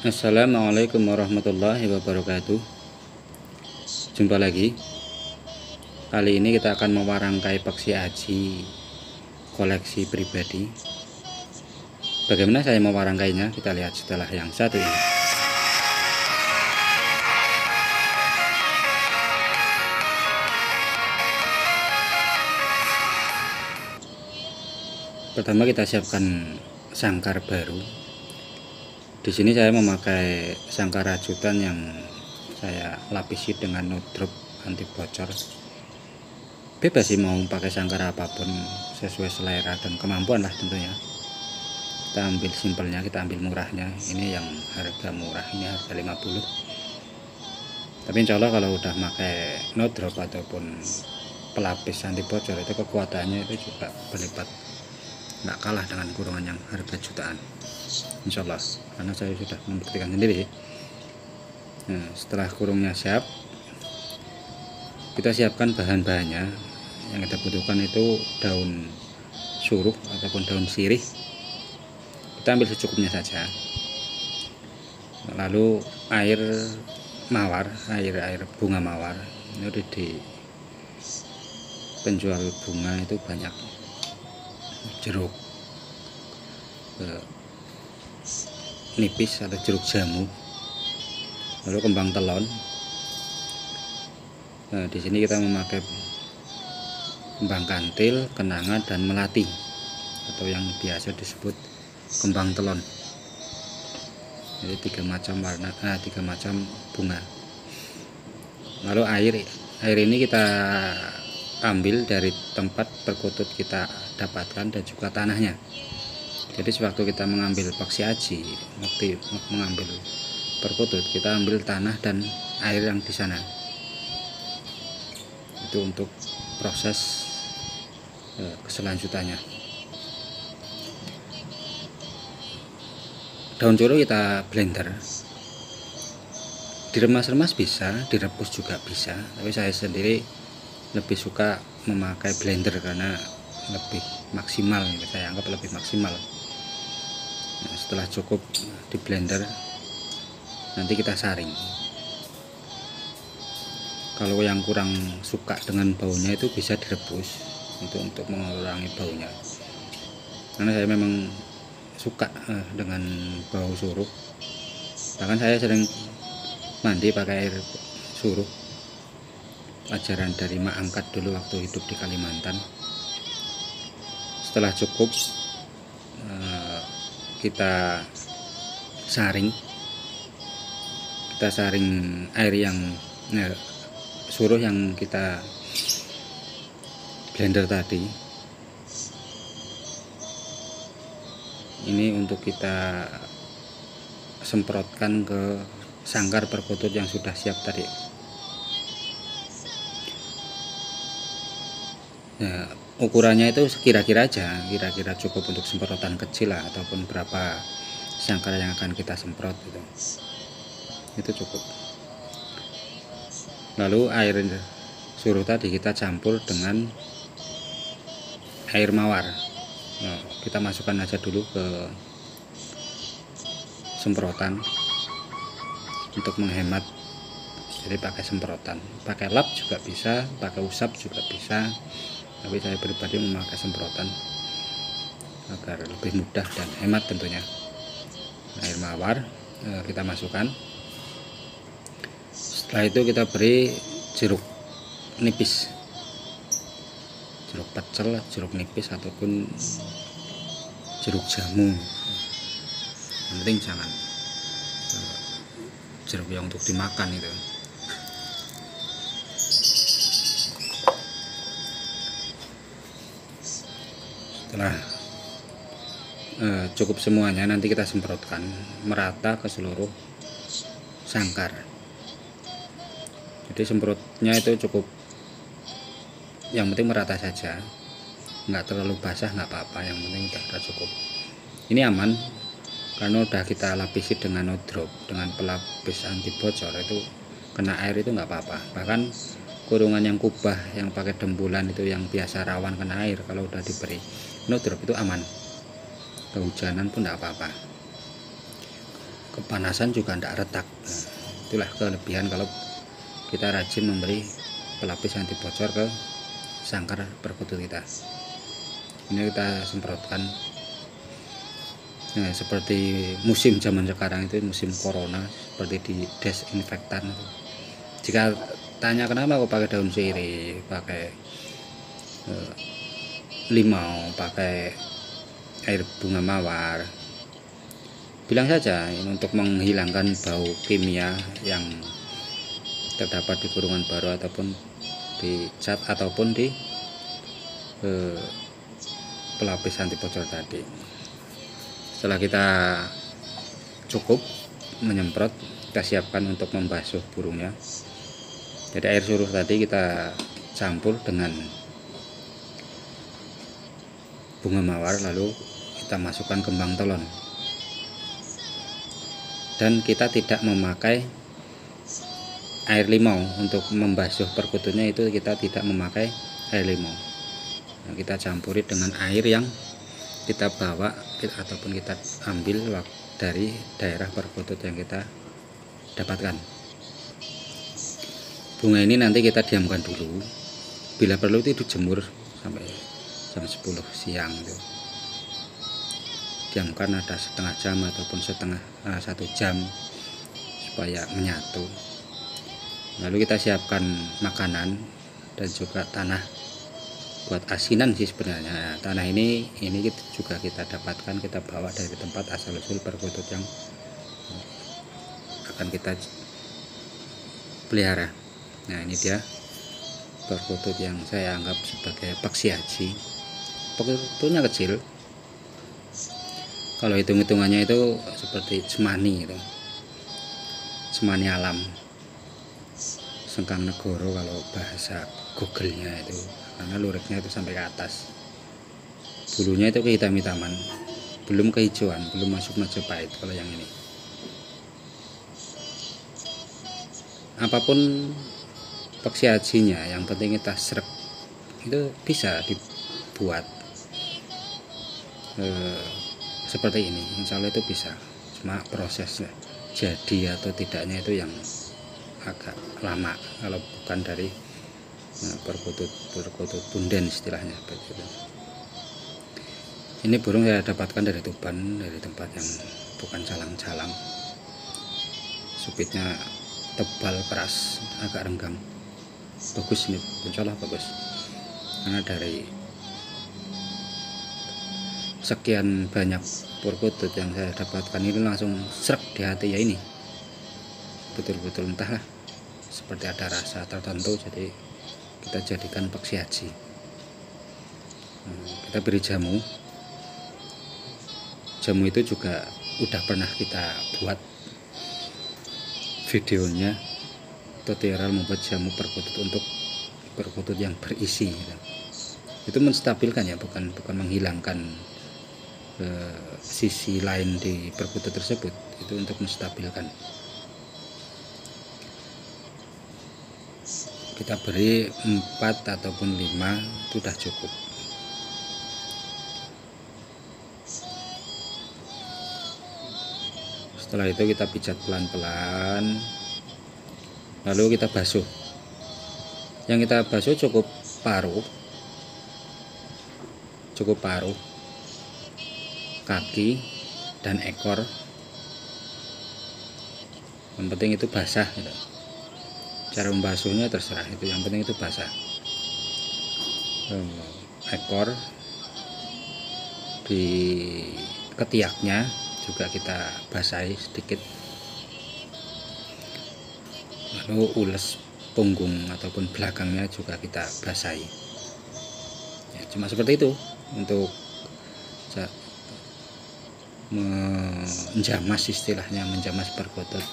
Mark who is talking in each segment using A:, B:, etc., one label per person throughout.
A: Assalamualaikum warahmatullahi wabarakatuh. Jumpa lagi. Kali ini kita akan mewarangkai peksi aji koleksi pribadi. Bagaimana saya mewarangkainya? Kita lihat setelah yang satu ini. Pertama kita siapkan sangkar baru. Di sini saya memakai sangkar rajutan yang saya lapisi dengan no drop anti bocor. Bebas sih mau pakai sangkar apapun sesuai selera dan kemampuan lah tentunya. Kita ambil simpelnya, kita ambil murahnya. Ini yang harga murah, ini harga 50. Tapi insya Allah kalau udah pakai no drop ataupun pelapis anti bocor itu kekuatannya itu juga berlipat, nggak kalah dengan kurungan yang harga jutaan, insya Allah, karena saya sudah membuktikan sendiri. Nah, setelah kurungnya siap, kita siapkan bahan-bahannya. Yang kita butuhkan itu daun suruh ataupun daun sirih, kita ambil secukupnya saja. Lalu air mawar, air bunga mawar. Ini di penjual bunga itu banyak. Jeruk nipis atau jeruk jamu, lalu kembang telon. Nah, di sini kita memakai kembang kantil, kenanga, dan melati atau yang biasa disebut kembang telon. Jadi tiga macam warna, tiga macam bunga. Lalu air ini kita ambil dari tempat perkutut kita dapatkan dan juga tanahnya. Jadi sewaktu kita mengambil peksi aji, waktu mengambil perkutut, kita ambil tanah dan air yang di sana. Itu untuk proses keselanjutannya. Daun suruh kita blender. Diremas-remas bisa, direbus juga bisa. Tapi saya sendiri lebih suka memakai blender karena lebih maksimal, saya anggap lebih maksimal. Nah, setelah cukup di blender, nanti kita saring. Kalau yang kurang suka dengan baunya itu bisa direbus, itu untuk mengurangi baunya. Karena saya memang suka dengan bau suruh. Bahkan saya sering mandi pakai air suruh, ajaran dari mak angkat dulu waktu hidup di Kalimantan. Setelah cukup, kita saring air yang suruh yang kita blender tadi. Ini untuk kita semprotkan ke sangkar perkutut yang sudah siap tadi. Ya, ukurannya itu kira-kira aja, kira-kira cukup untuk semprotan kecil lah, ataupun berapa sangkar yang akan kita semprot gitu. Itu cukup. Lalu air suruh tadi kita campur dengan air mawar. Nah, kita masukkan aja dulu ke semprotan untuk menghemat. Jadi pakai semprotan, pakai lap juga bisa, pakai usap juga bisa. Tapi saya pribadi memakai semprotan agar lebih mudah dan hemat tentunya. Air mawar kita masukkan. Setelah itu kita beri jeruk nipis, jeruk pecel, jeruk nipis, ataupun jeruk jamu. Yang penting jangan jeruk yang untuk dimakan itu. Setelah cukup semuanya, nanti kita semprotkan merata ke seluruh sangkar. Jadi semprotnya itu cukup, yang penting merata saja, nggak terlalu basah nggak apa-apa, yang penting udah cukup. Ini aman karena udah kita lapisi dengan no drop, dengan pelapis anti bocor. Itu kena air itu nggak apa-apa. Bahkan kurungan yang kubah yang pakai dembulan itu yang biasa rawan kena air, kalau udah diberi no drop itu aman, kehujanan pun tidak apa-apa. kepanasan juga tidak retak. Nah, itulah kelebihan kalau kita rajin memberi pelapis anti bocor ke sangkar perkutut kita. Ini kita semprotkan. Nah, seperti musim zaman sekarang itu musim corona, seperti di desinfektan. Jika tanya kenapa aku pakai daun sirih, pakai limau, pakai air bunga mawar, bilang saja ini untuk menghilangkan bau kimia yang terdapat di kurungan baru ataupun di cat ataupun di pelapis anti bocor tadi. Setelah kita cukup menyemprot, kita siapkan untuk membasuh burungnya. Jadi air suruh tadi kita campur dengan bunga mawar, lalu kita masukkan kembang telon. Dan kita tidak memakai air limau untuk membasuh perkututnya, itu kita tidak memakai air limau. Nah, kita campuri dengan air yang kita bawa ataupun kita ambil dari daerah perkutut yang kita dapatkan. Bunga ini nanti kita diamkan dulu, bila perlu itu dijemur sampai jam 10 siang itu. Diamkan ada setengah jam ataupun 1 jam supaya menyatu. Lalu kita siapkan makanan dan juga tanah buat asinan sih sebenarnya. Tanah ini juga kita dapatkan, kita bawa dari tempat asal usul perkutut yang akan kita pelihara. Nah, ini dia perkutut yang saya anggap sebagai paksi haji. Perkututnya kecil, kalau hitung-hitungannya itu seperti cemani gitu. Cemani alam, sengkang negoro kalau bahasa Google-nya itu, karena luriknya itu sampai ke atas. Bulunya itu kehitam-hitaman, belum kehijauan, belum masuk Majapahit kalau yang ini. Apapun paksi hajinya, yang penting kita srek, itu bisa dibuat seperti ini, insya Allah itu bisa. Cuma prosesnya jadi atau tidaknya itu yang agak lama kalau bukan dari perkutut punden istilahnya. Ini burung saya dapatkan dari Tuban, dari tempat yang bukan calang-calang. Supitnya tebal, keras, agak renggang. Bagus ini, insya Allah bagus. Karena dari sekian banyak perkutut yang saya dapatkan ini langsung srek di hati ya, ini betul-betul entahlah seperti ada rasa tertentu, jadi kita jadikan paksi haji. Kita beri jamu itu juga udah pernah kita buat videonya, tutorial membuat jamu perkutut untuk perkutut yang berisi gitu. Itu menstabilkan ya, bukan menghilangkan sisi lain di perkutut tersebut, itu untuk menstabilkan. Kita beri 4 ataupun 5 itu sudah cukup. Setelah itu kita pijat pelan-pelan, lalu kita basuh. Yang kita basuh cukup paruh, kaki dan ekor. Yang penting itu basah gitu. Cara membasuhnya terserah, itu yang penting itu basah. Ekor, di ketiaknya juga kita basahi sedikit, lalu ules punggung ataupun belakangnya juga kita basahi ya. Cuma seperti itu untuk menjamas, istilahnya menjamas perkutut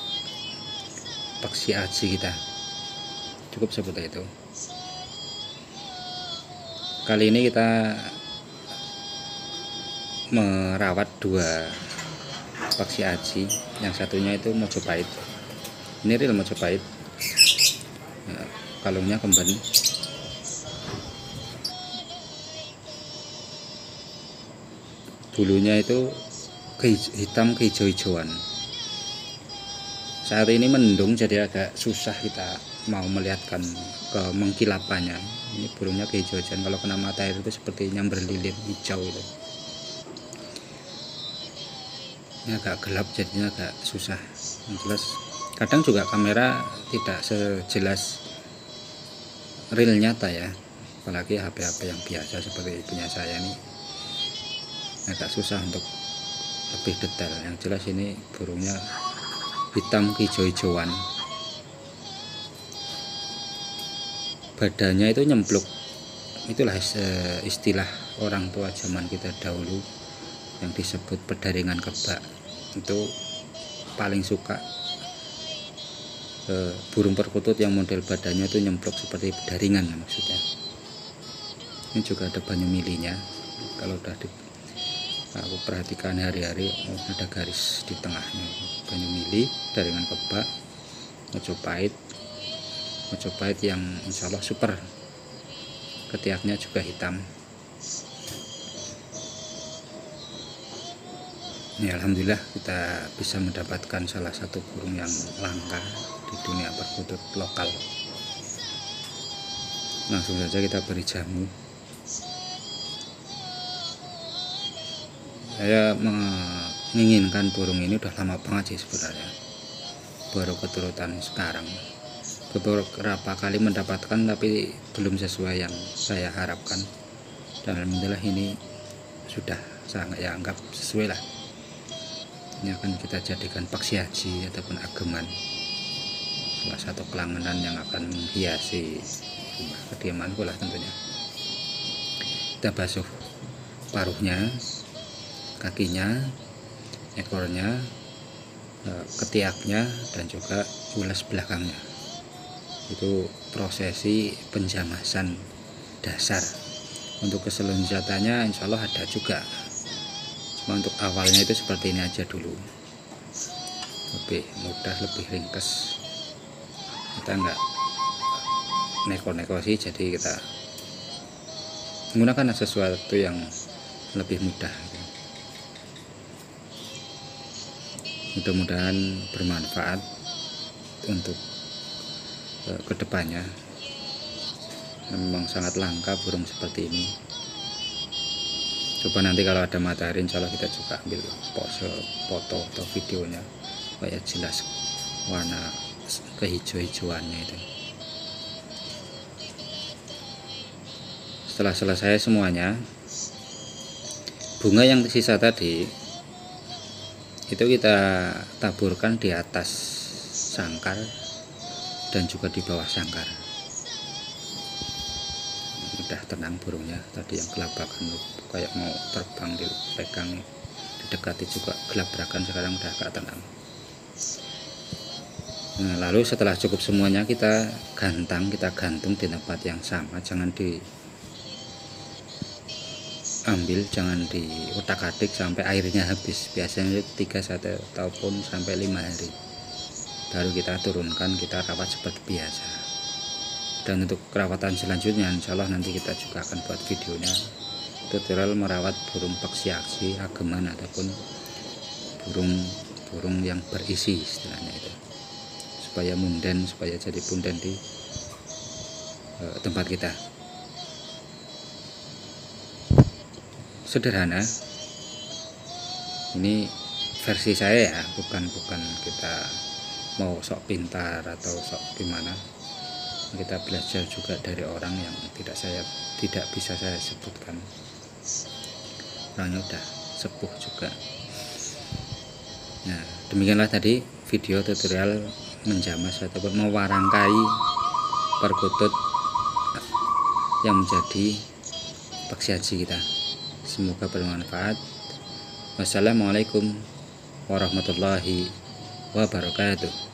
A: paksi haji kita. Cukup seperti itu. Kali ini kita merawat 2 paksi haji, yang satunya itu Majapahit. Ini real Majapahit. Nah, kalungnya kemben. Bulunya itu hitam kehijau-hijauan. Saat ini mendung jadi agak susah kita mau melihatkan ke mengkilapannya. Ini burungnya kehijauan, kalau kena matahari itu sepertinya berlilin hijau itu. Ini agak gelap jadinya agak susah. Yang jelas kadang juga kamera tidak sejelas real nyata ya, apalagi HP-HP yang biasa seperti punya saya ini agak susah untuk lebih detail. Yang jelas ini burungnya hitam hijau-hijauan, badannya itu nyempluk. Itulah istilah orang tua zaman kita dahulu yang disebut pedaringan kebak. Itu paling suka burung perkutut yang model badannya itu nyempluk seperti pedaringan maksudnya. Ini juga ada banyu milinya. Kalau udah aku perhatikan hari-hari, ada garis di tengahnya, banyu mili, daringan kebak, Mojopahit yang insya Allah super, ketiaknya juga hitam. Ini alhamdulillah kita bisa mendapatkan salah satu burung yang langka di dunia perkutut lokal. Langsung saja kita beri jamu. Saya menginginkan burung ini udah lama banget sih sebenarnya, baru keturutan sekarang. Beberapa kali mendapatkan tapi belum sesuai yang saya harapkan, dan alhamdulillah ini sudah sangat ya anggap sesuai lah. Ini akan kita jadikan paksi haji ataupun ageman, salah satu kelangenan yang akan menghiasi rumah kediamanku lah tentunya. Kita basuh paruhnya, kakinya, ekornya, ketiaknya, dan juga ulas belakangnya. Itu prosesi penjamasan dasar. Untuk keselanjutannya insya Allah ada juga, cuma untuk awalnya itu seperti ini aja dulu, lebih mudah, lebih ringkes. Kita nggak neko-neko sih, jadi kita menggunakan sesuatu yang lebih mudah. Mudah-mudahan bermanfaat untuk kedepannya. Memang sangat langka burung seperti ini. Coba nanti kalau ada matahari insya Allah kita juga ambil pose, foto atau videonya supaya jelas warna kehijau-hijauannya itu. Setelah selesai semuanya, bunga yang sisa tadi itu kita taburkan di atas sangkar dan juga di bawah sangkar. Udah tenang burungnya, tadi yang gelabakan kayak mau terbang, dipegang, didekati juga gelabrakan, sekarang udah agak tenang. Nah, lalu setelah cukup semuanya kita gantung di tempat yang sama, jangan diambil, jangan diutak-atik sampai airnya habis. Biasanya 3 ataupun sampai 5 hari baru kita turunkan, kita rawat seperti biasa. Dan untuk perawatan selanjutnya insya Allah nanti kita juga akan buat videonya, tutorial merawat burung paksi haji, ageman, ataupun burung yang berisi istilahnya itu, supaya munden, supaya jadi punden di tempat kita. Sederhana, ini versi saya ya, bukan kita mau sok pintar atau sok gimana. Kita belajar juga dari orang yang tidak bisa saya sebutkan, orangnya udah sepuh juga. Nah, demikianlah tadi video tutorial menjamas ataupun mewarangkai perkutut yang menjadi paksi haji kita. Semoga bermanfaat. Wassalamualaikum warahmatullahi wabarakatuh.